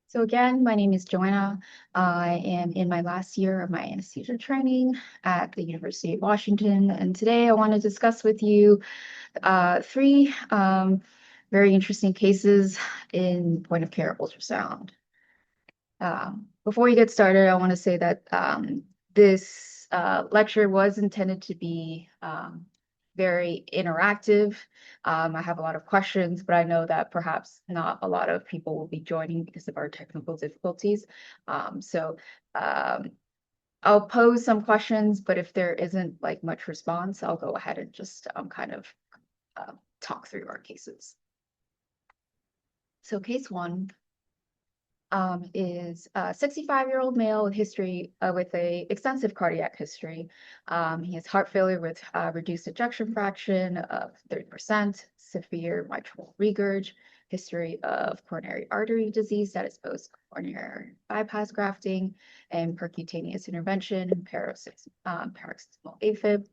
So again, my name is Joanna. I am in my last year of my anesthesia training at the University of Washington, and today I want to discuss with you three very interesting cases in point of care ultrasound. Before we get started, I want to say that this lecture was intended to be very interactive. I have a lot of questions, but I know that perhaps not a lot of people will be joining because of our technical difficulties. So I'll pose some questions, but if there isn't like much response, I'll go ahead and just kind of talk through our cases. So case one is a 65-year-old male with history with a extensive cardiac history. He has heart failure with reduced ejection fraction of 30%, severe mitral regurg, history of coronary artery disease that is post-coronary bypass grafting, and percutaneous intervention, paroxysmal AFib.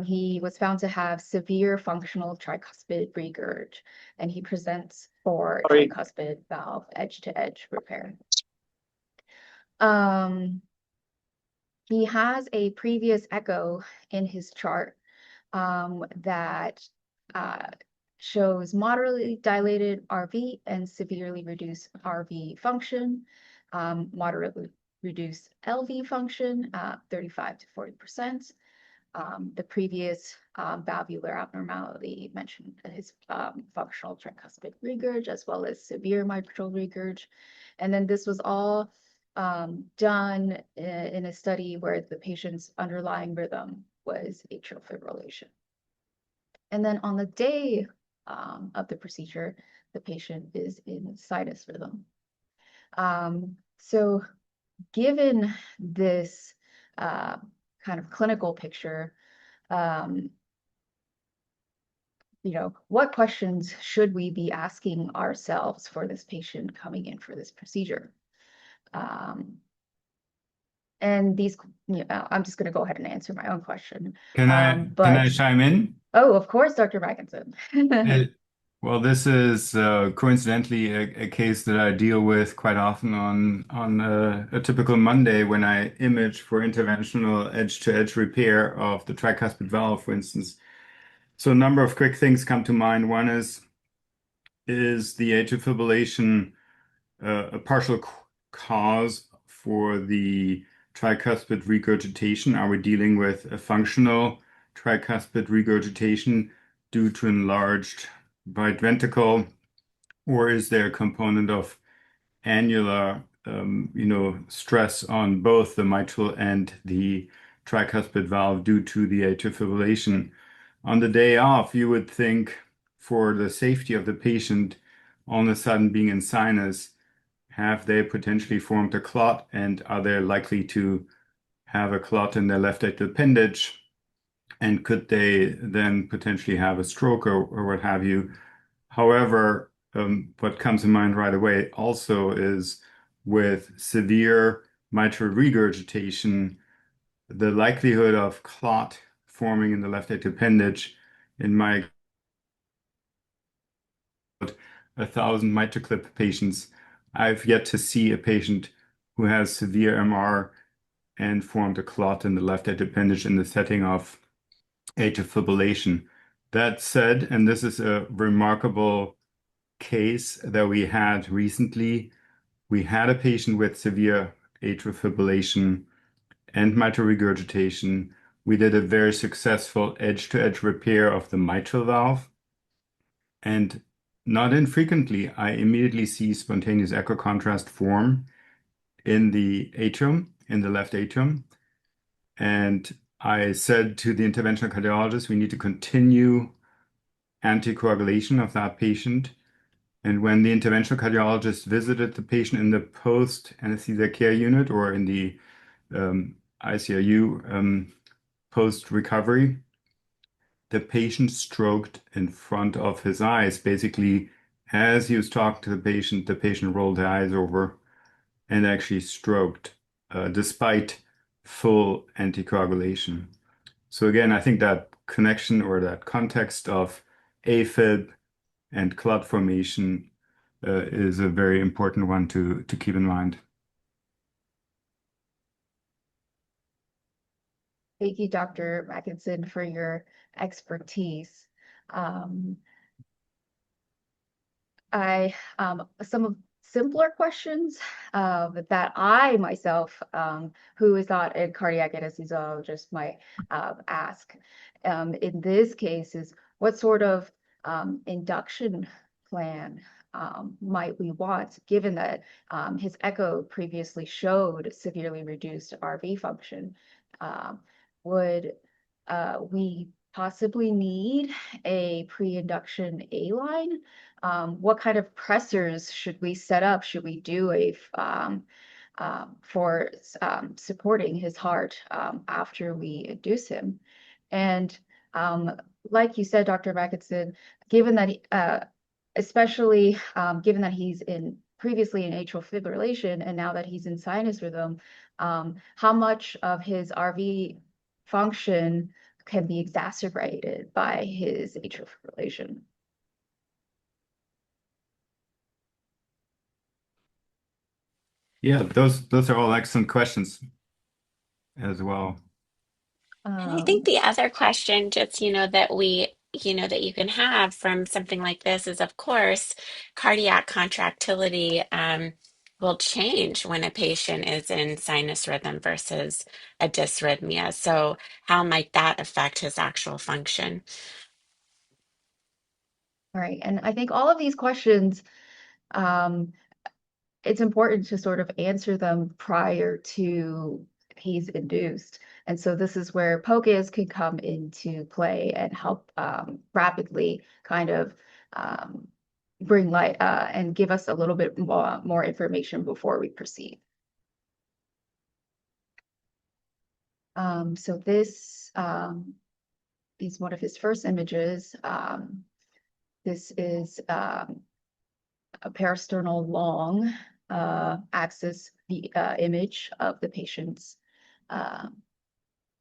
He was found to have severe functional tricuspid regurg, and he presents for tricuspid valve edge-to-edge repair. He has a previous echo in his chart that shows moderately dilated RV and severely reduced RV function, moderately reduced LV function, 35 to 40%. The previous valvular abnormality mentioned his functional tricuspid regurg, as well as severe mitral regurg. And then this was all done in a study where the patient's underlying rhythm was atrial fibrillation. And then on the day of the procedure, the patient is in sinus rhythm. So given this kind of clinical picture, what questions should we be asking ourselves for this patient coming in for this procedure? And these, I'm just going to go ahead and answer my own question. Can I chime in? Oh, of course, Dr. Mackinson. Well, this is coincidentally a case that I deal with quite often on a typical Monday when I image for interventional edge-to-edge repair of the tricuspid valve, for instance. So a number of quick things come to mind. One is the atrial fibrillation a partial cause for the tricuspid regurgitation? Are we dealing with a functional tricuspid regurgitation due to enlarged right ventricle, or is there a component of annular, stress on both the mitral and the tricuspid valve due to the atrial fibrillation? On the day off, you would think for the safety of the patient, all of a sudden being in sinus, have they potentially formed a clot, and are they likely to have a clot in their left atrial appendage? And could they then potentially have a stroke or what have you? However, what comes to mind right away also is with severe mitral regurgitation, the likelihood of clot forming in the left atrial appendage in my 1,000 MitraClip patients, I've yet to see a patient who has severe MR and formed a clot in the left atrial appendage in the setting of atrial fibrillation. That said, and this is a remarkable case that we had recently, we had a patient with severe atrial fibrillation and mitral regurgitation. We did a very successful edge-to-edge repair of the mitral valve. And not infrequently, I immediately see spontaneous echo contrast form in the atrium, in the left atrium. And I said to the interventional cardiologist, we need to continue anticoagulation of that patient. And when the interventional cardiologist visited the patient in the post-anesthesia care unit or in the ICRU post-recovery, the patient stroked in front of his eyes. Basically, as he was talking to the patient rolled the eyes over and actually stroked, despite full anticoagulation. So again, I think that connection or that context of AFib and clot formation is a very important one to keep in mind. Thank you, Dr. Mackinson, for your expertise. Um, I some of simpler questions that I myself, who is not a cardiac anesthesiologist, might ask. In this case, is what sort of induction plan might we want, given that his echo previously showed severely reduced RV function? Um, would we possibly need a pre-induction A line? What kind of pressors should we set up? Should we do for supporting his heart after we induce him? And um, like you said, Dr. Mackinson, given that, especially given that he's in previously in atrial fibrillation and now that he's in sinus rhythm, how much of his RV function can be exacerbated by his atrial fibrillation? Yeah, those are all excellent questions as well. And I think Um, the other question, just, that you can have from something like this is, of course, cardiac contractility will change when a patient is in sinus rhythm versus a dysrhythmia. So, how might that affect his actual function? right. And I think all of these questions, um, it's important to sort of answer them prior to he's induced. And so this is where POCUS can come into play and help rapidly kind of um, bring light and give us a little bit more information before we proceed. So this is one of his first images. This is a parasternal long axis the image of the patient's uh,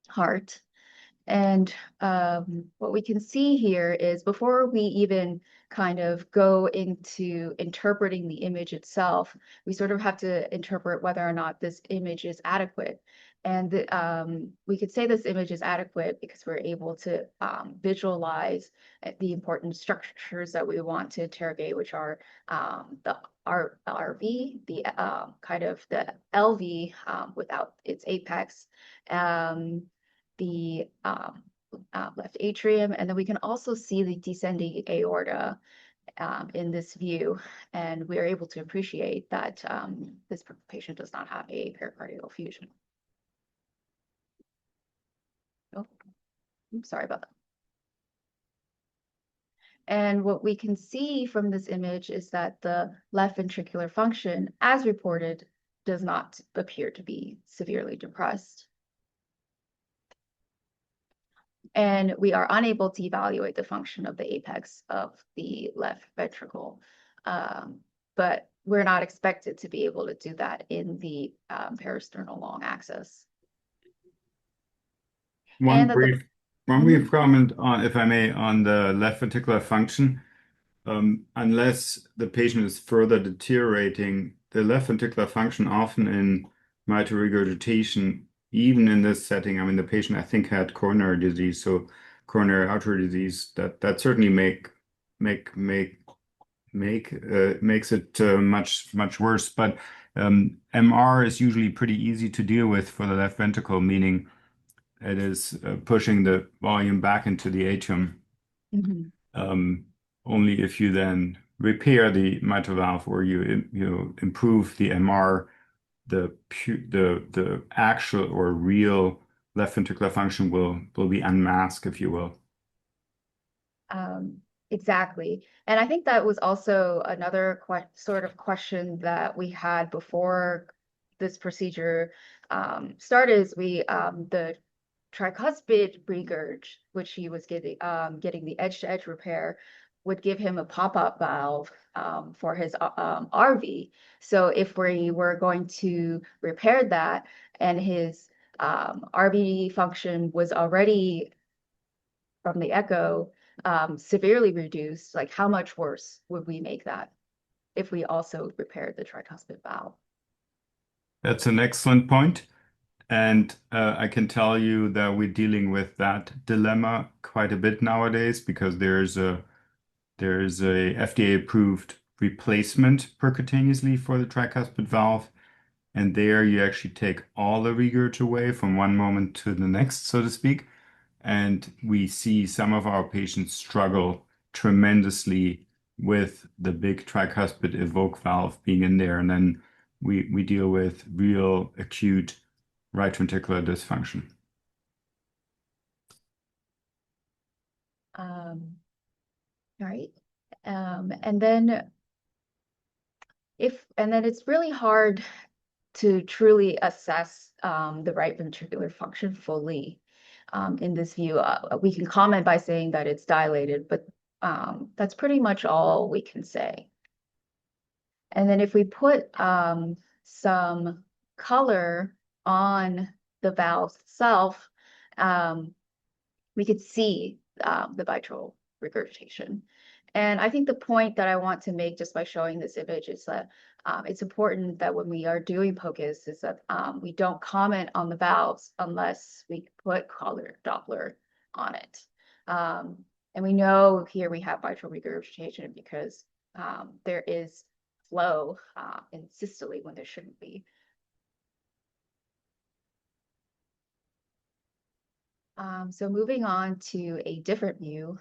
heart. And what we can see here is before we even kind of go into interpreting the image itself, we sort of have to interpret whether or not this image is adequate. And we could say this image is adequate because we're able to visualize the important structures that we want to interrogate, which are the RV, the kind of the LV without its apex, the left atrium, and then we can also see the descending aorta in this view, and we are able to appreciate that this patient does not have a pericardial effusion. Oh, I'm sorry about that. And what we can see from this image is that the left ventricular function, as reported, does not appear to be severely depressed. And we are unable to evaluate the function of the apex of the left ventricle. But we're not expected to be able to do that in the parasternal long axis. One And that the brief one Mhm. brief comment on, if I may, on the left ventricular function. Unless the patient is further deteriorating, the left ventricular function often in mitral regurgitation, even in this setting, I mean, the patient I think had coronary disease, so coronary artery disease, that certainly make make makes it much worse. But MR is usually pretty easy to deal with for the left ventricle, meaning it is pushing the volume back into the atrium. Mhm. Um, Only if you then repair the mitral valve or you improve the MR, the actual or real left ventricular function will be unmasked, if you will. Um, exactly. And I think that was also another sort of question that we had before this procedure started is the tricuspid regurg, which he was getting the edge-to-edge repair, would give him a pop-up valve for his RV. So if we were going to repair that and his RV function was already from the echo severely reduced, like how much worse would we make that if we also repaired the tricuspid valve. That's an excellent point. And I can tell you that we're dealing with that dilemma quite a bit nowadays because there's a FDA approved replacement percutaneously for the tricuspid valve. And there you actually take all the regurg away from one moment to the next, so to speak. And we see some of our patients struggle tremendously with the big tricuspid evoke valve being in there. And then we deal with real acute right ventricular dysfunction. All right. And then it's really hard to truly assess the right ventricular function fully in this view. We can comment by saying that it's dilated, but that's pretty much all we can say. And then if we put some color on the valve itself, we could see the mitral regurgitation. And I think the point that I want to make just by showing this image is that it's important that when we are doing POCUS is that we don't comment on the valves unless we put color Doppler on it. And we know here we have mitral regurgitation because there is flow in systole when there shouldn't be. So moving on to a different view,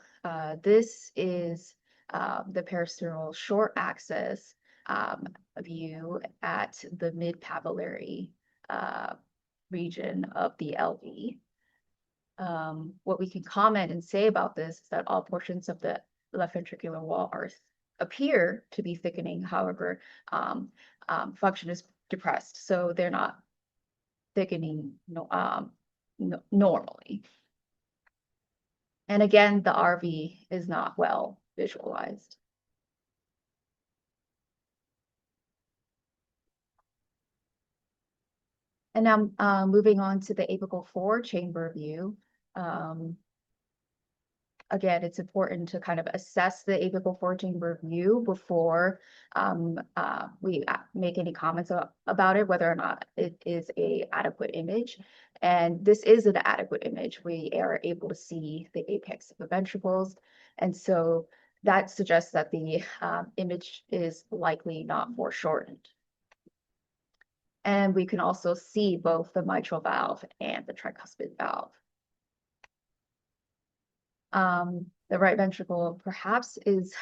this is the peristernal short axis view at the mid-papillary region of the LV. What we can comment and say about this is that all portions of the left ventricular wall appear to be thickening. However, function is depressed, so they're not thickening normally. And again, the RV is not well visualized. And now moving on to the apical 4 chamber view. Again, it's important to kind of assess the apical 4 chamber view before we make any comments about it, whether or not it is an adequate image. And this is an adequate image. We are able to see the apex of the ventricles. And so that suggests that the image is likely not foreshortened. And we can also see both the mitral valve and the tricuspid valve. The right ventricle perhaps is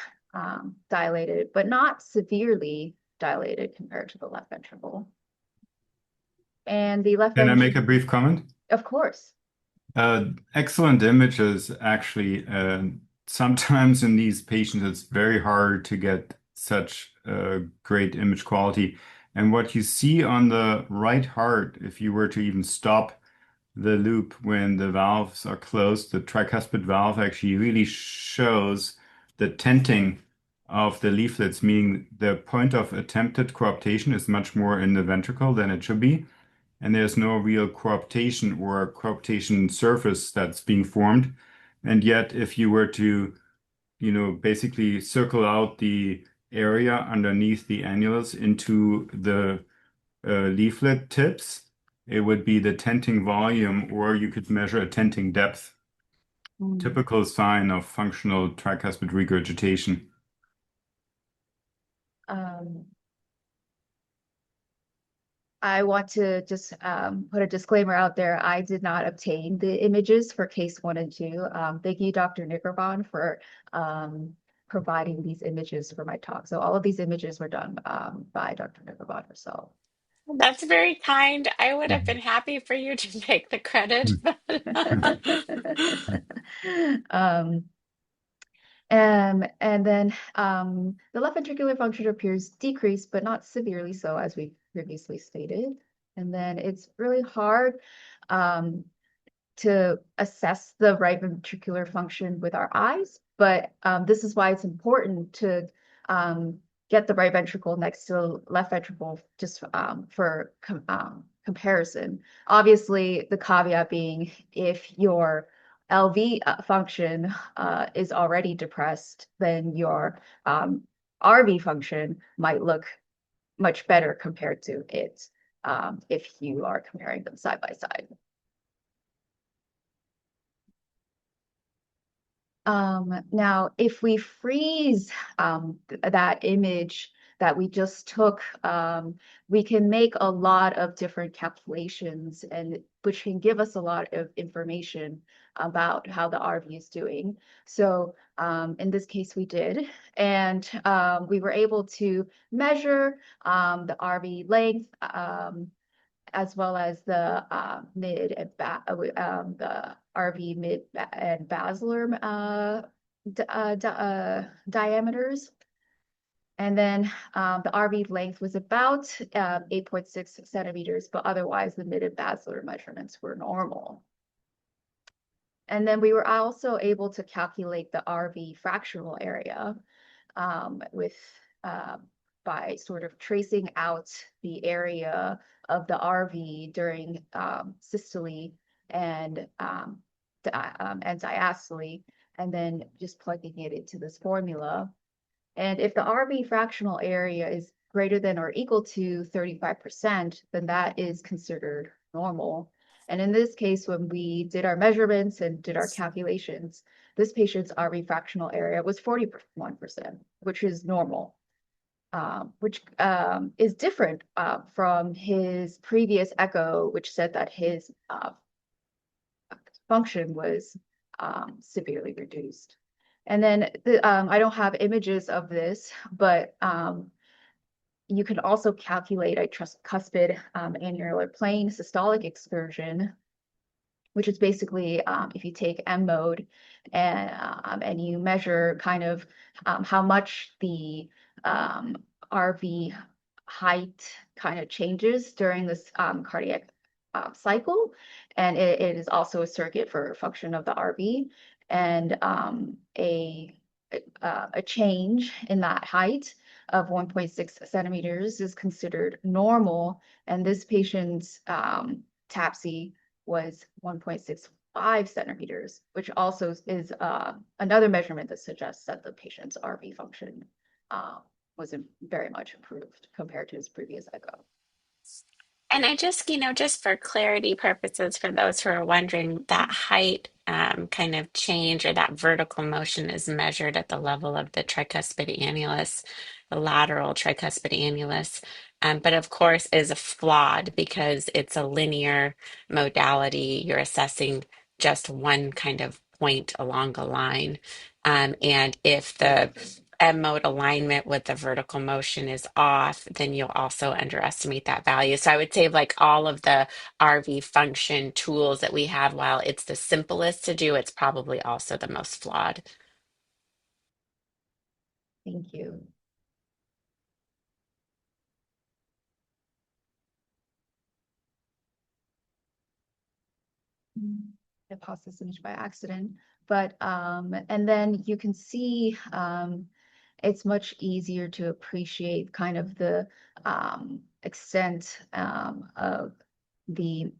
dilated, but not severely dilated compared to the left ventricle. And the left Can I ventricle, make a brief comment? of course. Excellent images, actually. Sometimes in these patients, it's very hard to get such great image quality. And what you see on the right heart, if you were to even stop the loop when the valves are closed, the tricuspid valve actually really shows the tenting of the leaflets, meaning the point of attempted coaptation is much more in the ventricle than it should be. And there's no real coaptation or coaptation surface that's being formed. And yet, if you were to, basically circle out the area underneath the annulus into the leaflet tips, it would be the tenting volume, or you could measure a tenting depth, typical sign of functional tricuspid regurgitation. I want to just put a disclaimer out there. I did not obtain the images for case 1 and 2. Thank you, Dr. Nickerbon, for providing these images for my talk. So all of these images were done by Dr. Nickerbon herself. That's very kind. I would have been happy for you to take the credit. And then the left ventricular function appears decreased, but not severely so, as we previously stated. And then it's really hard to assess the right ventricular function with our eyes, but this is why it's important to get the right ventricle next to the left ventricle just for comparison. Obviously, the caveat being if your LV function is already depressed, then your RV function might look much better compared to it if you are comparing them side by side. Now, if we freeze that image that we just took, we can make a lot of different calculations, and which can give us a lot of information about how the RV is doing. So in this case, we did, and we were able to measure the RV length, as well as the mid and the RV mid and basilar diameters. And then the RV length was about 8.6 centimeters, but otherwise the mid and basilar measurements were normal. And then we were also able to calculate the RV fractional area with by sort of tracing out the area of the RV during systole and diastole, and then just plugging it into this formula. And if the RV fractional area is greater than or equal to 35%, then that is considered normal. And in this case, when we did our measurements and did our calculations, this patient's RV fractional area was 41%, which is normal, which is different from his previous echo, which said that his function was severely reduced. And then I don't have images of this, but you can also calculate a tricuspid annular plane systolic excursion, which is basically if you take M mode and you measure kind of how much the RV height kind of changes during this cardiac cycle. And it is also a surrogate for function of the RV. And a change in that height of 1.6 centimeters is considered normal. And this patient's TAPSE was 1.65 centimeters, which also is another measurement that suggests that the patient's RV function was very much improved compared to his previous echo. And I just, just for clarity purposes, for those who are wondering, that height kind of change or that vertical motion is measured at the level of the tricuspid annulus, the lateral tricuspid annulus. But of course is flawed because it's a linear modality. You're assessing just one kind of point along the line. And if the M mode alignment with the vertical motion is off, then you'll also underestimate that value. So I would say like all of the RV function tools that we have, while it's the simplest to do, it's probably also the most flawed. Thank you. I paused this image by accident, but and then you can see it's much easier to appreciate kind of the extent of the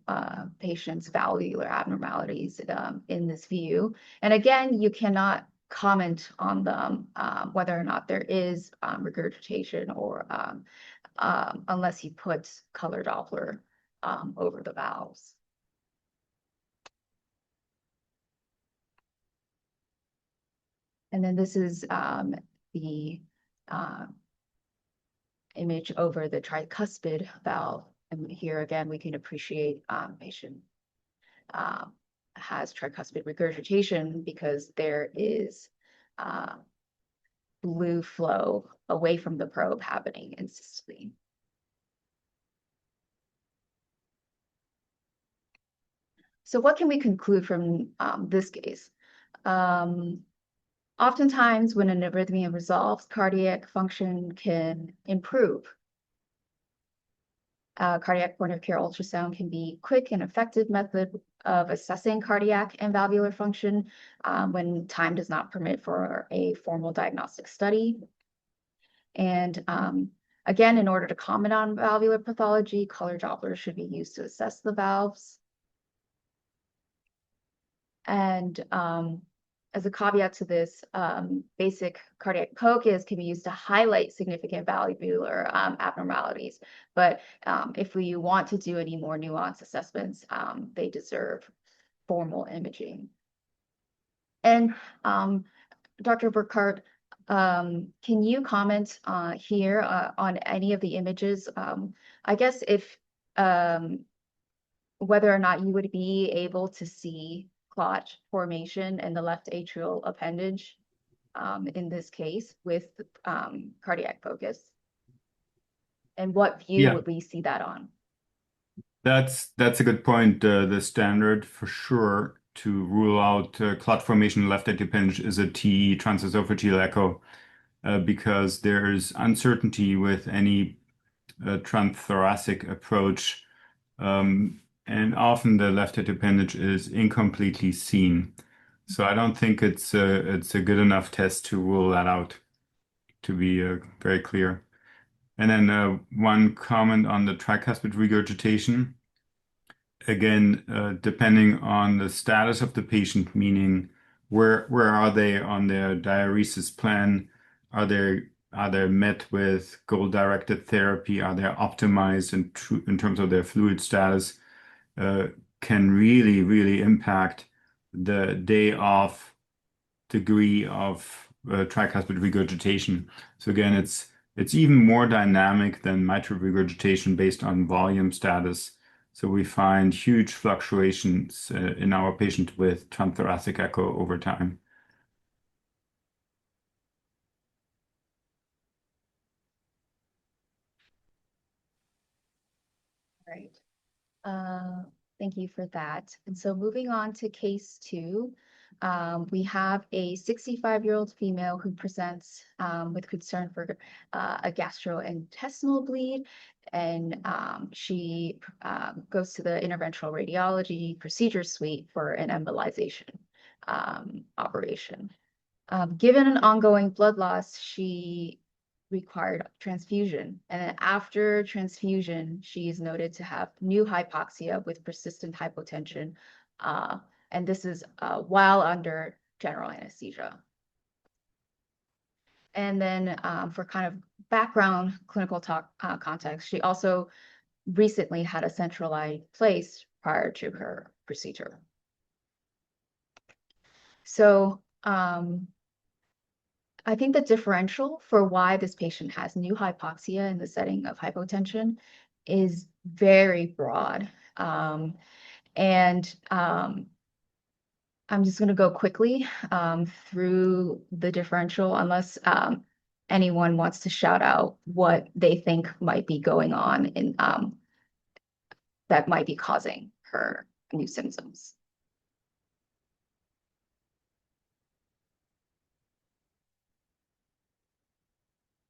patient's valvular abnormalities in this view. And again, you cannot comment on them whether or not there is regurgitation or unless you put color Doppler over the valves. And then this is the image over the tricuspid valve. And here again, we can appreciate patient has tricuspid regurgitation because there is blue flow away from the probe happening in systole. So what can we conclude from this case? Oftentimes, when an arrhythmia resolves, cardiac function can improve. Cardiac point of care ultrasound can be a quick and effective method of assessing cardiac and valvular function when time does not permit for a formal diagnostic study. And again, in order to comment on valvular pathology, color Doppler should be used to assess the valves. And as a caveat to this, basic cardiac POCUS can be used to highlight significant valvular abnormalities. But if we want to do any more nuanced assessments, they deserve formal imaging. And Dr. Burkhardt, can you comment here on any of the images? I guess if whether or not you would be able to see clot formation in the left atrial appendage in this case with cardiac POCUS, and what view Yeah, would we see that on? that's a good point. The standard for sure to rule out clot formation in left atrial appendage is a TE, transesophageal echo, because there's uncertainty with any transthoracic approach, and often the left atrial appendage is incompletely seen. So I don't think it's a good enough test to rule that out, to be very clear. And then one comment on the tricuspid regurgitation. Again, depending on the status of the patient, meaning where are they on their diuresis plan? Are they met with goal-directed therapy? Are they optimized in terms of their fluid status? Uh, can really, really impact the day of degree of tricuspid regurgitation. So again, it's even more dynamic than mitral regurgitation based on volume status. So we find huge fluctuations in our patient with transthoracic echo over time. Right. Uh, Thank you for that. And so moving on to case two, we have a 65-year-old female who presents with concern for a gastrointestinal bleed, and she goes to the interventional radiology procedure suite for an embolization operation. Given an ongoing blood loss, she required transfusion. And then after transfusion, she is noted to have new hypoxia with persistent hypotension. And this is while under general anesthesia. And then for kind of background clinical context, she also recently had a central line placed prior to her procedure. So I think the differential for why this patient has new hypoxia in the setting of hypotension is very broad. And I'm just going to go quickly through the differential, unless anyone wants to shout out what they think might be going on in that might be causing her new symptoms.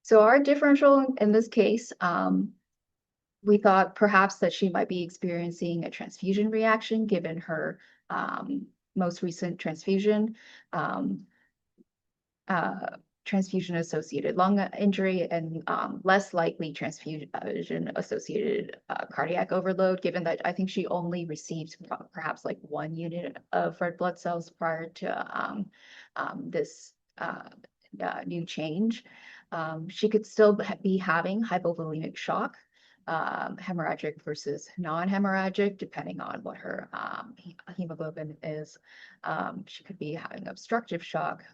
So our differential in this case, we thought perhaps that she might be experiencing a transfusion reaction given her most recent transfusion, transfusion-associated lung injury, and less likely transfusion-associated cardiac overload, given that I think she only received perhaps like 1 unit of red blood cells prior to this new change. She could still be having hypovolemic shock, hemorrhagic versus non-hemorrhagic, depending on what her hemoglobin is. She could be having obstructive shock,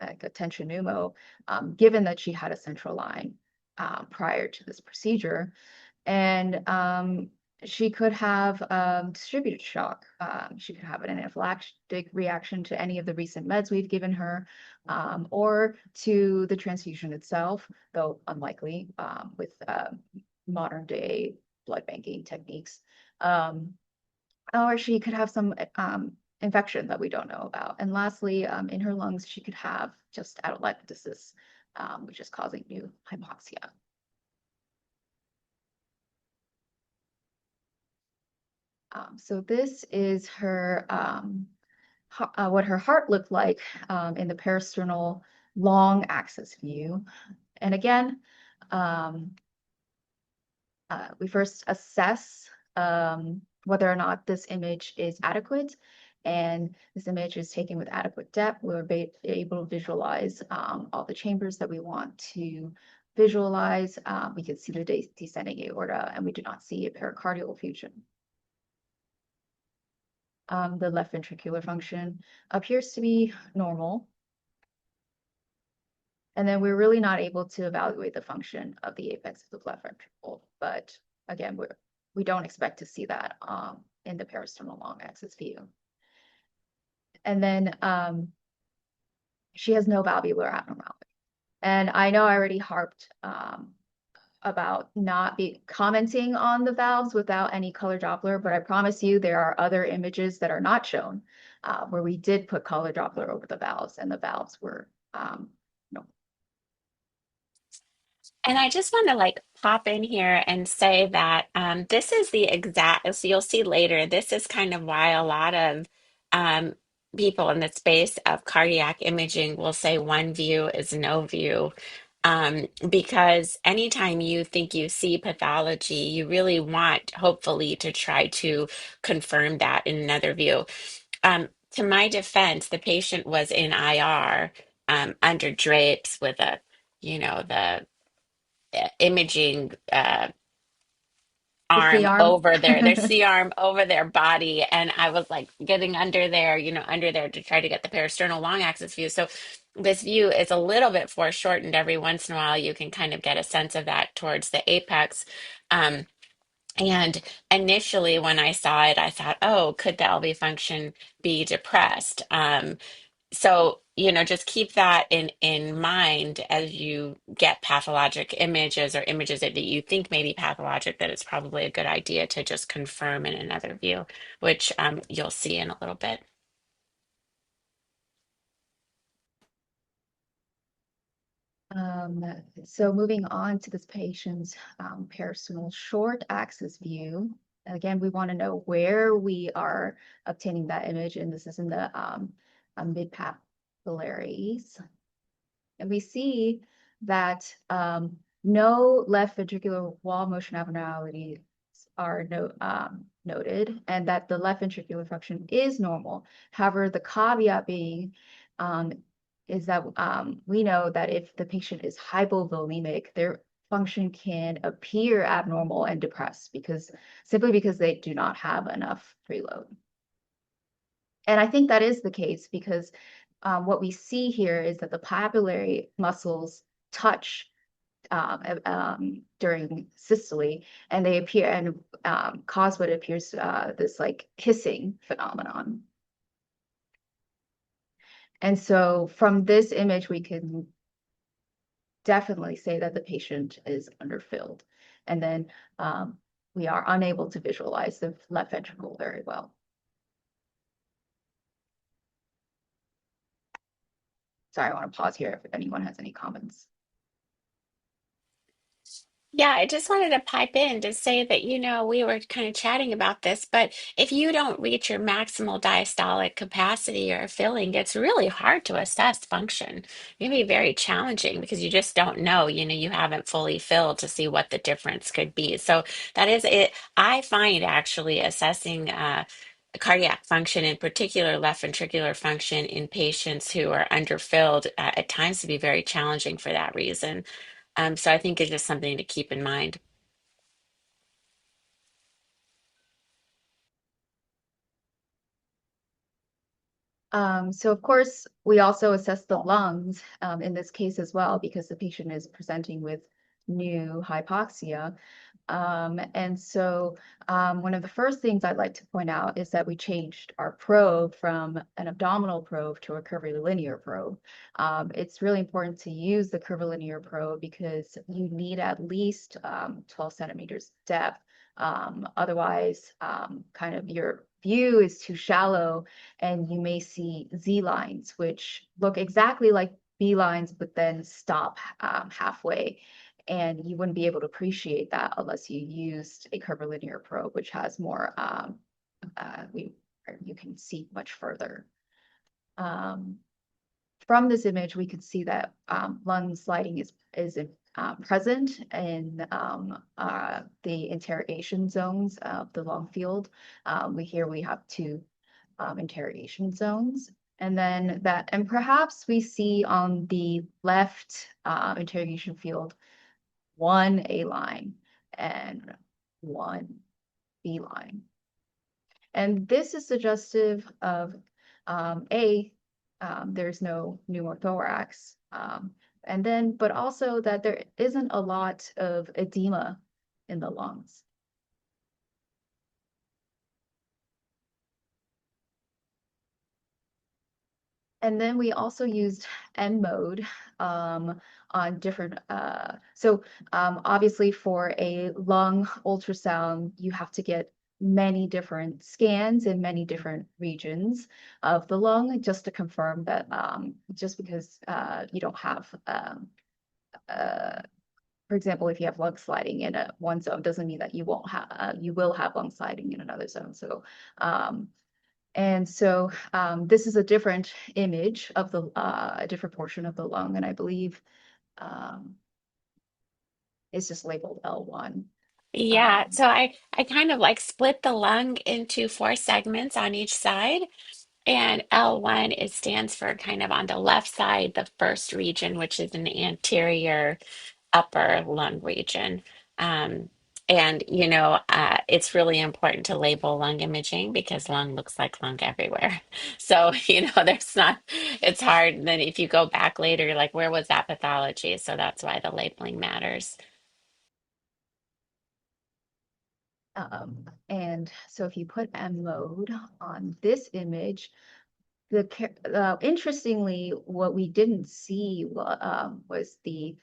like a tension pneumo, given that she had a central line prior to this procedure. And she could have distributed shock. She could have an anaphylactic reaction to any of the recent meds we've given her, or to the transfusion itself, though unlikely with modern day blood banking techniques. Or she could have some infection that we don't know about. And lastly, in her lungs, she could have just atelectasis, which is causing new hypoxia. So this is her what her heart looked like in the parasternal long axis view. And again, we first assess whether or not this image is adequate. And this image is taken with adequate depth. We're able to visualize all the chambers that we want to visualize. We can see the descending aorta, and we do not see a pericardial effusion. The left ventricular function appears to be normal. And then we're really not able to evaluate the function of the apex of the left ventricle. But again, we don't expect to see that in the parasternal long axis view. And then she has no valvular abnormality. And I know I already harped about not be commenting on the valves without any color Doppler, but I promise you there are other images that are not shown where we did put color Doppler over the valves, and the valves were no. And I just want to like pop in here and say that this is the exact, so you'll see later, this is kind of why a lot of um, people in the space of cardiac imaging will say one view is no view. Because anytime you think you see pathology, you really want, hopefully, to try to confirm that in another view. To my defense, the patient was in IR under drapes with the imaging The C arm arm. over their C arm over their body, and I was like getting under there, under there to try to get the parasternal long axis view. So this view is a little bit foreshortened. Every once in a while you can kind of get a sense of that towards the apex. um, and initially when I saw it, I thought, oh, could the LV function be depressed? So, just keep that in mind as you get pathologic images or images that you think may be pathologic, that it's probably a good idea to just confirm in another view, which you'll see in a little bit. Um, so moving on to this patient's parasternal short axis view. Again, we want to know where we are obtaining that image, and this is in the mid-papillaries. And we see that no left ventricular wall motion abnormalities are noted, and that the left ventricular function is normal. However, the caveat being is that we know that if the patient is hypovolemic, their function can appear abnormal and depressed simply because they do not have enough preload. And I think that is the case because what we see here is that the papillary muscles touch during systole, and they appear and cause what appears this like hissing phenomenon. And so from this image, we can definitely say that the patient is underfilled. And then we are unable to visualize the left ventricle very well. Sorry, I want to pause here if anyone has any comments. Yeah, I just wanted to pipe in to say that, we were kind of chatting about this, but if you don't reach your maximal diastolic capacity or filling, it's really hard to assess function. It can be very challenging because you just don't know, you haven't fully filled to see what the difference could be. So that is it. I find actually assessing cardiac function, in particular left ventricular function in patients who are underfilled, at times to be very challenging for that reason. So I think it's just something to keep in mind. So of course, we also assess the lungs in this case as well, because the patient is presenting with new hypoxia. And so one of the first things I'd like to point out is that we changed our probe from an abdominal probe to a curvilinear probe. It's really important to use the curvilinear probe because you need at least 12 centimeters depth. Otherwise, kind of your view is too shallow, and you may see Z lines, which look exactly like B lines, but then stop halfway. And you wouldn't be able to appreciate that unless you used a curvilinear probe, which has more, you can see much further. From this image, we could see that lung sliding is present in the interrogation zones of the lung field. We have to interrogation zones. And then and perhaps we see on the left interrogation field one A line and one B line. And this is suggestive of there's no pneumothorax, but also that there isn't a lot of edema in the lungs. And then we also used M mode on different, obviously for a lung ultrasound, you have to get many different scans in many different regions of the lung just to confirm that just because you don't have, for example, if you have lung sliding in one zone doesn't mean that you will have lung sliding in another zone. This is a different image of a different portion of the lung, and I believe it's just labeled L1. Yeah, so I kind of like split the lung into four segments on each side. And L1, it stands for kind of on the left side, the first region, which is an anterior upper lung region. Um, and, it's really important to label lung imaging because lung looks like lung everywhere. So, it's hard. And then if you go back later, you're like, where was that pathology? So that's why the labeling matters. And so if you put M mode on this image, interestingly, what we didn't see was the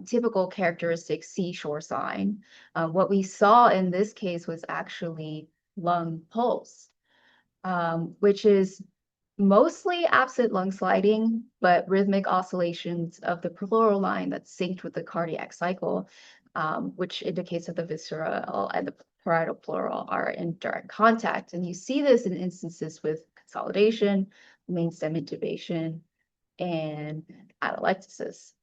typical characteristic seashore sign. What we saw in this case was actually lung pulse, which is mostly absent lung sliding, but rhythmic oscillations of the pleural line that's synced with the cardiac cycle, which indicates that the visceral and the parietal pleural are in direct contact. And you see this in instances with consolidation, main stem intubation, and atelectasis.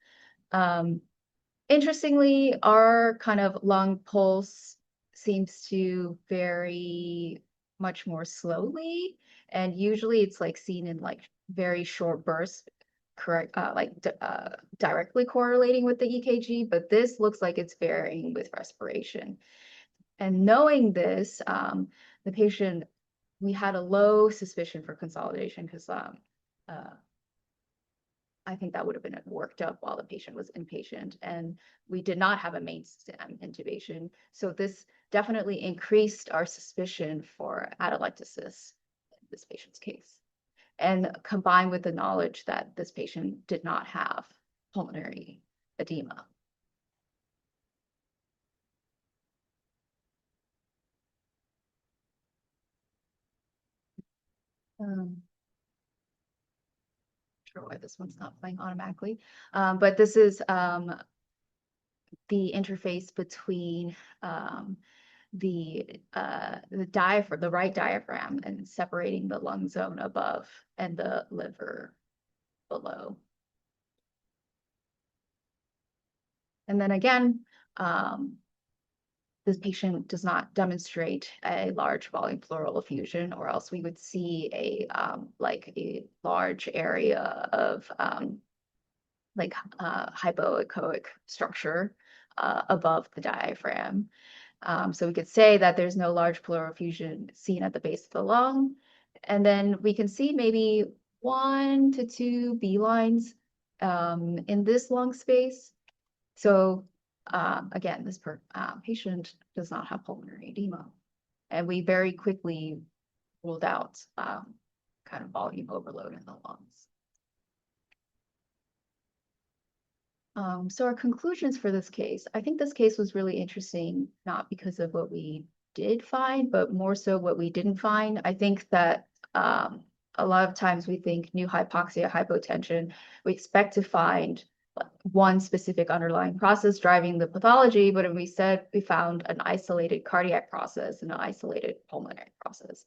Interestingly, our kind of lung pulse seems to vary much more slowly, and usually it's like seen in like very short bursts, correct, directly correlating with the EKG, but this looks like it's varying with respiration. And knowing this, the patient, we had a low suspicion for consolidation because I think that would have been worked up while the patient was inpatient, and we did not have a main stem intubation. So this definitely increased our suspicion for atelectasis in this patient's case. And combined with the knowledge that this patient did not have pulmonary edema. Sure why this one's not playing automatically. But this is the interface between the diaphragm, the right diaphragm, and separating the lung zone above and the liver below. And then again, this patient does not demonstrate a large volume pleural effusion, or else we would see a large area of hypoechoic structure above the diaphragm. So we could say that there's no large pleural effusion seen at the base of the lung. And then we can see maybe 1 to 2 B lines in this lung space. So again, this patient does not have pulmonary edema. And we very quickly ruled out kind of volume overload in the lungs. So our conclusions for this case, I think this case was really interesting, not because of what we did find, but more so what we didn't find. I think that a lot of times we think new hypoxia, hypotension, we expect to find one specific underlying process driving the pathology, but we said we found an isolated cardiac process and an isolated pulmonary process.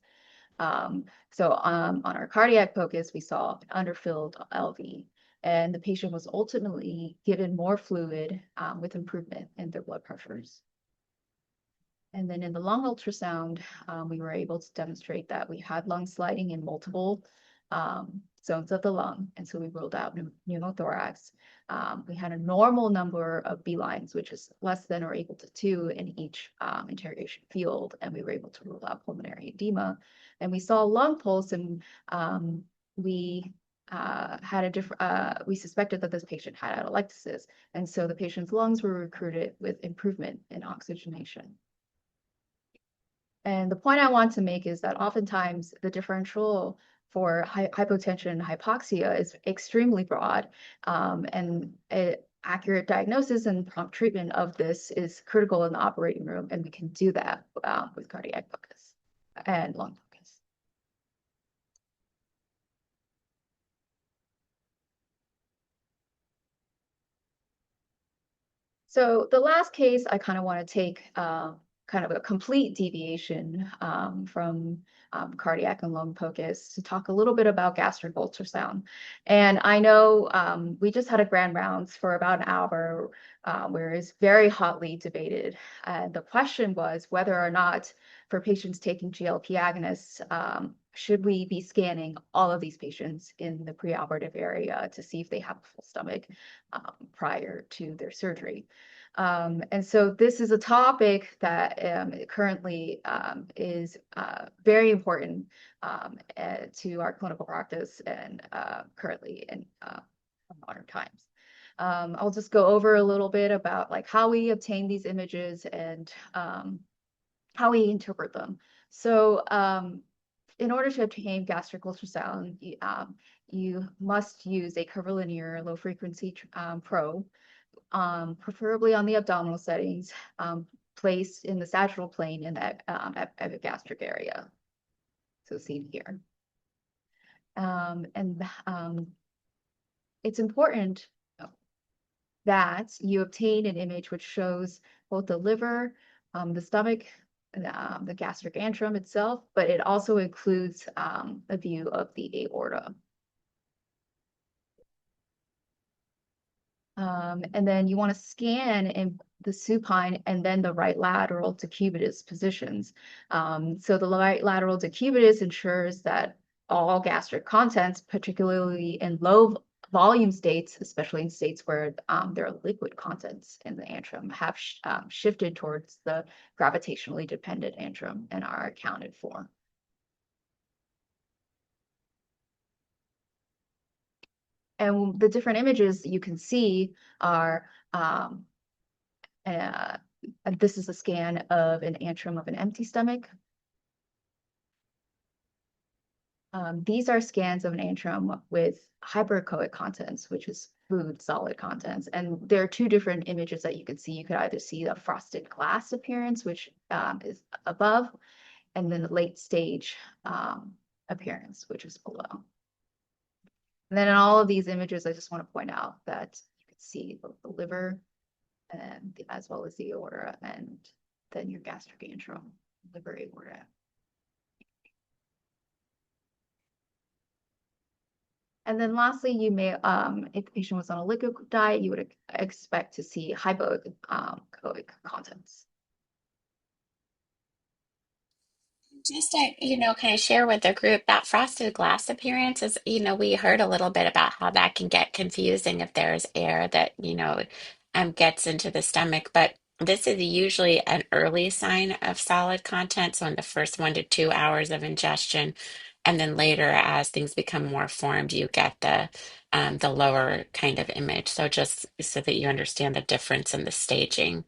So on our cardiac focus, we saw an underfilled LV, and the patient was ultimately given more fluid with improvement in their blood pressures. And then in the lung ultrasound, we were able to demonstrate that we had lung sliding in multiple zones of the lung. And so we ruled out pneumothorax. We had a normal number of B lines, which is less than or equal to 2 in each interrogation field. And we were able to rule out pulmonary edema. And we saw lung pulse, and we had a different, we suspected that this patient had atelectasis. And so the patient's lungs were recruited with improvement in oxygenation. And the point I want to make is that oftentimes the differential for hypotension and hypoxia is extremely broad, and accurate diagnosis and prompt treatment of this is critical in the operating room, and we can do that with cardiac focus and lung focus. So the last case, I kind of want to take kind of a complete deviation from cardiac and lung focus to talk a little bit about gastric ultrasound. And I know we just had a grand rounds for about an hour where it's very hotly debated. And the question was whether or not for patients taking GLP agonists, should we be scanning all of these patients in the preoperative area to see if they have a full stomach prior to their surgery? And so this is a topic that currently is very important to our clinical practice and currently in modern times. I'll just go over a little bit about like how we obtain these images and how we interpret them. So in order to obtain gastric ultrasound, you must use a curvilinear low frequency probe, preferably on the abdominal settings, placed in the sagittal plane in that epigastric area. So seen here. It's important that you obtain an image which shows both the liver, the stomach, the gastric antrum itself, but it also includes a view of the aorta. And then you want to scan in the supine and then the right lateral decubitus positions. So the right lateral decubitus ensures that all gastric contents, particularly in low volume states, especially in states where there are liquid contents in the antrum, have shifted towards the gravitationally dependent antrum and are accounted for. And the different images you can see are, this is a scan of an antrum of an empty stomach. These are scans of an antrum with hyperechoic contents, which is food solid contents. And there are two different images that you can see. You could either see the frosted glass appearance, which is above, and then the late stage appearance, which is below. And then in all of these images, I just want to point out that you can see the liver and as well as the aorta, and then your gastric antrum, liver, aorta. And then lastly, you may, if the patient was on a liquid diet, you would expect to see hypoechoic contents. Just to, kind of share with the group that frosted glass appearance is, we heard a little bit about how that can get confusing if there's air that, gets into the stomach. But this is usually an early sign of solid content. So in the first 1 to 2 hours of ingestion, and then later as things become more formed, you get the lower kind of image. So just so that you understand the difference in the staging.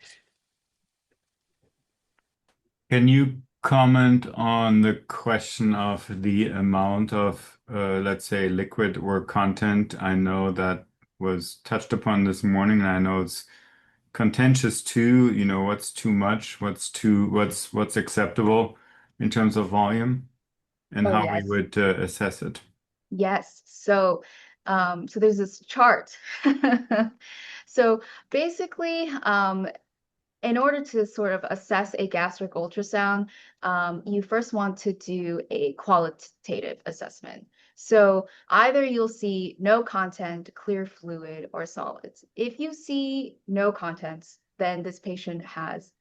Can you comment on the question of the amount of, let's say, liquid or content? I know that was touched upon this morning, and I know it's contentious too. What's too much, what's acceptable in terms of volume, and Oh, how we yes. would assess it. Yes. So there's this chart. So basically, in order to sort of assess a gastric ultrasound, you first want to do a qualitative assessment. So either you'll see no content, clear fluid, or solids. If you see no contents, then this patient has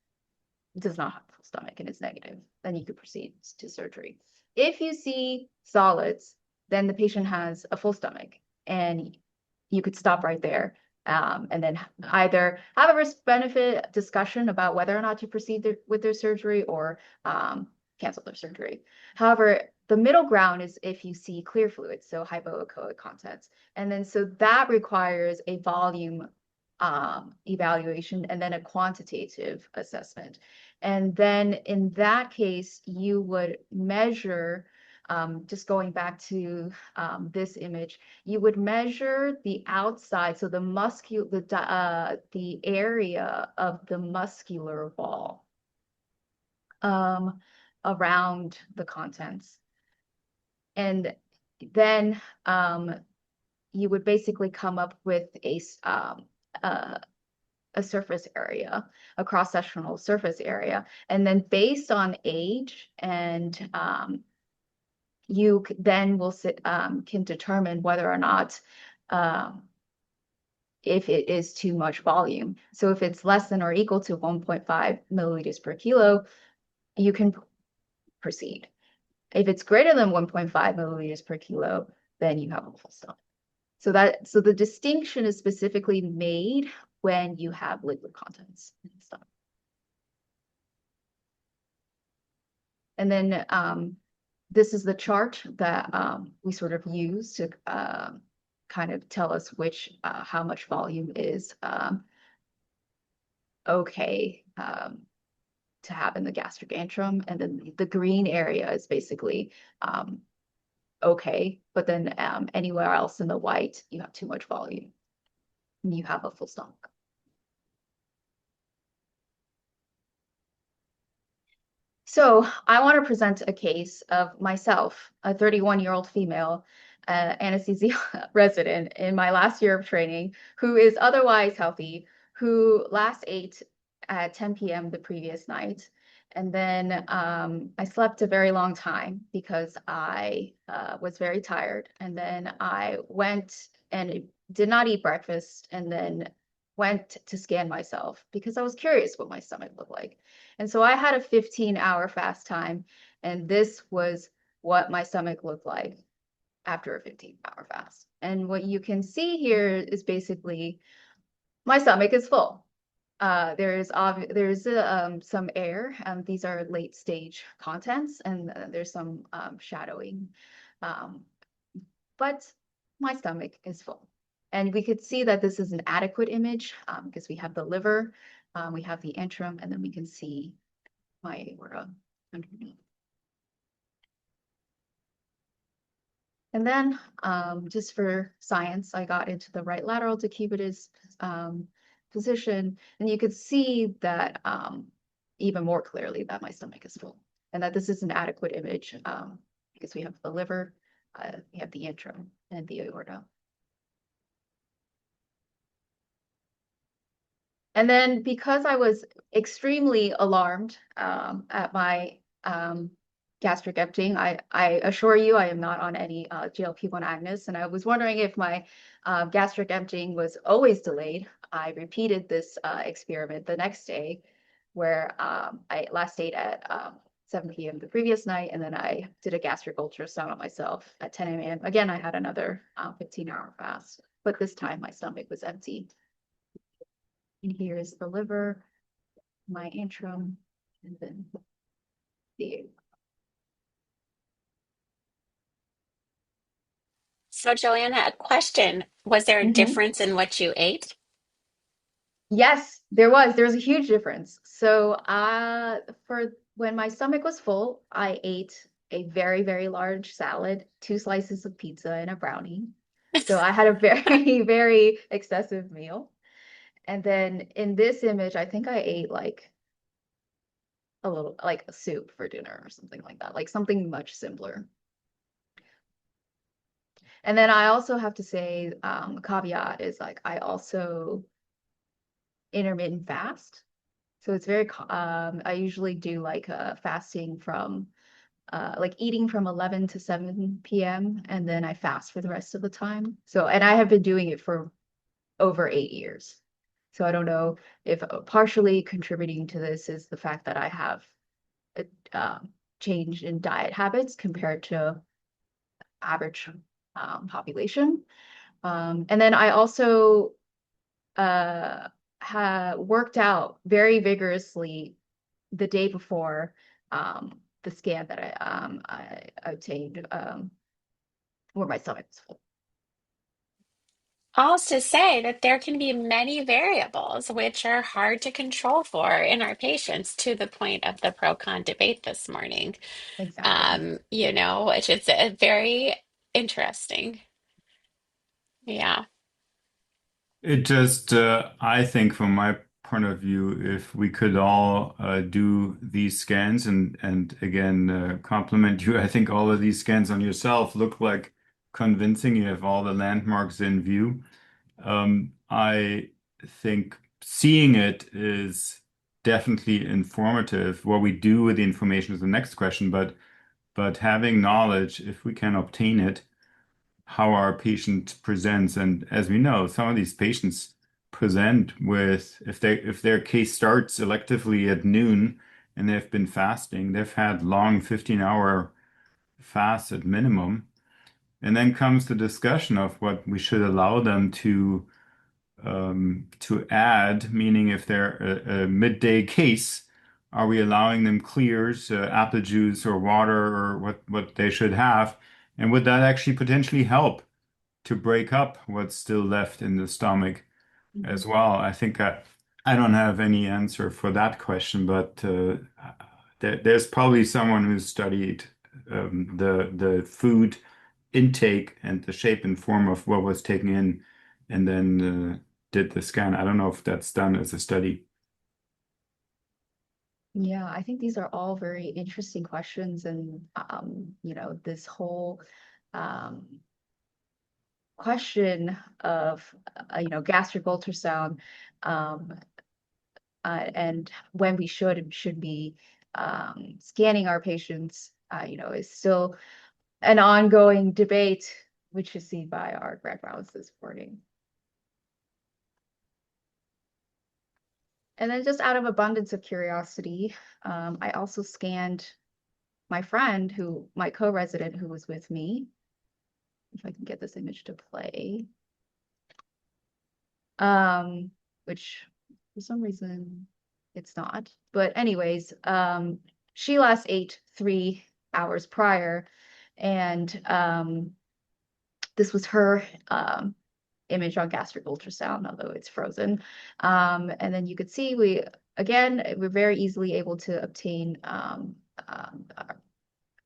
does not have a full stomach and is negative, then you could proceed to surgery. If you see solids, then the patient has a full stomach, and you could stop right there. And then either have a risk-benefit discussion about whether or not to proceed with their surgery, or cancel their surgery. However, the middle ground is if you see clear fluids, so hypoechoic contents. And then so that requires a volume evaluation and then a quantitative assessment. And then in that case, you would measure, just going back to this image, you would measure the outside, so the area of the muscular wall around the contents. And then you would basically come up with a surface area, a cross-sectional surface area. And then based on age, and you then can determine whether or not if it is too much volume. So if it's less than or equal to 1.5 milliliters per kilo, you can proceed. If it's greater than 1.5 milliliters per kilo, then you have a full stomach. So the distinction is specifically made when you have liquid contents in the stomach. And then this is the chart that we sort of use to kind of tell us how much volume is okay to have in the gastric antrum. And then the green area is basically okay, but then anywhere else in the white, you have too much volume and you have a full stomach. So I want to present a case of myself, a 31-year-old female anesthesia resident in my last year of training, who is otherwise healthy, who last ate at 10 p.m. the previous night. And then I slept a very long time because I was very tired. And then I went and did not eat breakfast, and then went to scan myself because I was curious what my stomach looked like. And so I had a 15-hour fast time, and this was what my stomach looked like after a 15-hour fast. And what you can see here is basically my stomach is full. There's some air. These are late stage contents, and there's some shadowing. But my stomach is full. And we could see that this is an adequate image because we have the liver, we have the antrum, and then we can see my aorta underneath. And then just for science, I got into the right lateral decubitus position, and you could see that even more clearly that my stomach is full, and that this is an adequate image because we have the liver, we have the antrum, and the aorta. And then because I was extremely alarmed at my gastric emptying, I assure you I am not on any GLP-1 agonists, and I was wondering if my gastric emptying was always delayed. I repeated this experiment the next day, where I last ate at 7 p.m. the previous night, and then I did a gastric ultrasound on myself at 10 a.m. Again, I had another 15-hour fast, but this time my stomach was empty. And here is the liver, my antrum, and then the. So, Joanna, a question. Was there a difference in what you ate? Yes, there was. There was a huge difference. So for when my stomach was full, I ate a very, very large salad, 2 slices of pizza, and a brownie. So I had a very, very excessive meal. And then in this image, I think I ate like a little, like a soup for dinner or something like that, like something much simpler. And then I also have to say, caveat is like I also intermittent fast. So it's very, I usually do like fasting from, like eating from 11 to 7 p.m. and then I fast for the rest of the time. So, and I have been doing it for over 8 years. So I don't know if partially contributing to this is the fact that I have a change in diet habits compared to average population. And then I also uh, worked out very vigorously the day before the scan that I obtained where my stomach was full. All to say that there can be many variables which are hard to control for in our patients to the point of the pro-con debate this morning. Exactly. Which is very interesting. Yeah. It just, I think from my point of view, if we could all do these scans and again compliment you, I think all of these scans on yourself look like convincing. You have all the landmarks in view. I think seeing it is definitely informative. What we do with the information is the next question, but having knowledge, if we can obtain it, how our patient presents. And as we know, some of these patients present with, if their case starts electively at noon and they've been fasting, they've had long 15-hour fasts at minimum. And then comes the discussion of what we should allow them to add, meaning if they're a midday case, are we allowing them clears, apple juice or water or what they should have? And would that actually potentially help to break up what's still left in the stomach as Mhm. well? I think I don't have any answer for that question, but there's probably someone who's studied the food intake and the shape and form of what was taken in, and then did the scan. I don't know if that's done as a study. Yeah, I think these are all very interesting questions, and this whole um, question of gastric ultrasound um, and when we should and should be scanning our patients, is still an ongoing debate, which is seen by our grad rounds this morning. And then just out of abundance of curiosity, I also scanned my friend my co-resident who was with me, if I can get this image to play, um, which for some reason it's not. But anyways, she last ate 3 hours prior, and this was her image on gastric ultrasound, although it's frozen. And then you could see we're very easily able to obtain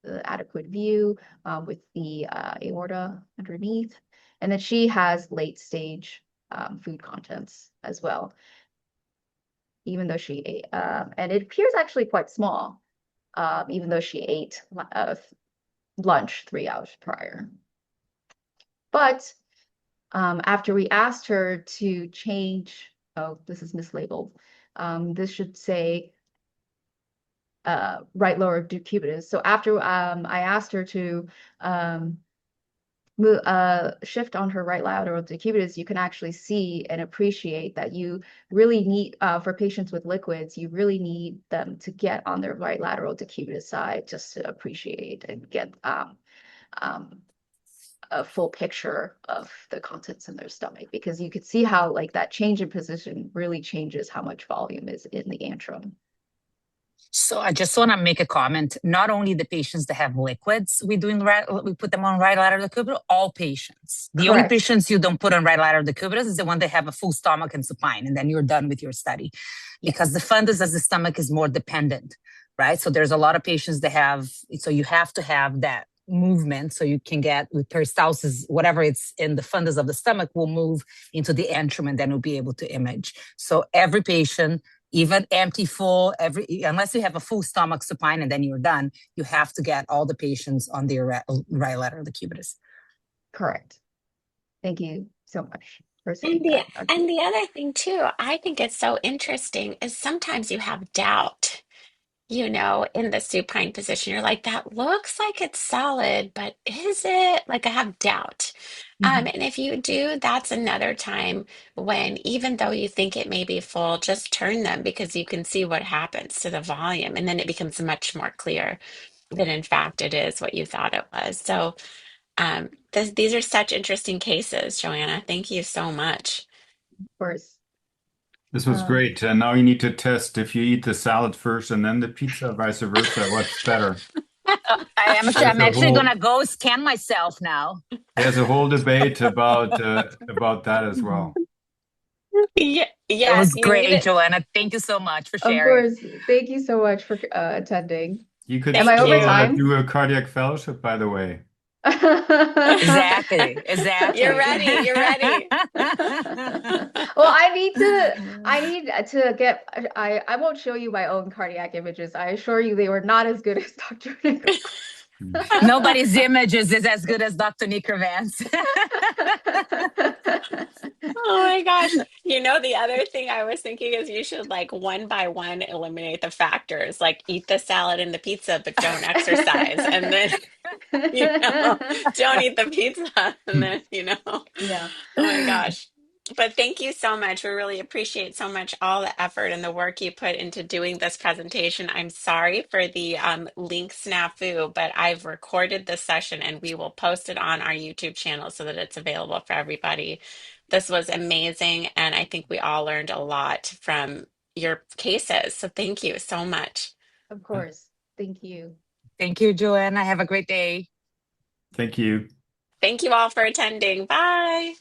the adequate view with the aorta underneath. And then she has late stage food contents as well, even though she ate, and it appears actually quite small, even though she ate lunch 3 hours prior. But after we asked her to change, oh, this is mislabeled. This should say right lower decubitus. So after I asked her to shift on her right lateral decubitus, you can actually see and appreciate that you really need, for patients with liquids, you really need them to get on their right lateral decubitus side just to appreciate and get um, a full picture of the contents in their stomach, because you could see how like that change in position really changes how much volume is in the antrum. So I just want to make a comment. Not only the patients that have liquids, we put them on right lateral decubitus, all patients. The only Correct. patients you don't put on right lateral decubitus is the one that have a full stomach and supine, and then you're done with your study. Because the fundus as the stomach is more dependent, right? So there's a lot of patients that so you have to have that movement so you can get with peristalsis, whatever it's in the fundus of the stomach will move into the antrum and then we'll be able to image. So every patient, even empty, full, unless you have a full stomach supine and then you're done, you have to get all the patients on their right lateral decubitus. Correct. Thank you so much for And saying the that. and the other thing too, I think it's so interesting is sometimes you have doubt, in the supine position. You're like, that looks like it's solid, but is it? Like I have doubt. Mhm. And if you do, that's another time when, even though you think it may be full, just turn them because you can see what happens to the volume, and then it becomes much more clear that in fact it is what you thought it was. So, these are such interesting cases, Joanna. Thank you so much. Of course. This was Um, great. And now you need to test if you eat the salad first and then the pizza, vice versa. What's better? There's I'm a actually whole gonna go scan myself now. there's a whole debate about that as Mhm. well. Yeah, It yeah, was you need great, it. Joanna. Thank you so much for of sharing. course. Thank you so much for attending. You could Am I Thank over still you. time? do a cardiac fellowship, by the way. Exactly, You're exactly. ready. You're ready. Well, I need to get I won't show you my own cardiac images. I assure you they were not as good as Dr. Nichols. Nobody's images is as good as Dr. Nicker Vance. Oh my gosh. You know, the other thing I was thinking is you should like one by one eliminate the factors, like eat the salad and the pizza, but don't exercise. And then, don't eat the pizza. And then, Yeah, oh my gosh. But thank you so much. We really appreciate so much all the effort and the work you put into doing this presentation. I'm sorry for the link snafu, but I've recorded this session and we will post it on our YouTube channel so that it's available for everybody. This was amazing, and I think we all learned a lot from your cases. So thank you so much. of course. Thank you. Thank you, Joanna. Have a great day. Thank you. Thank you all for attending. Bye.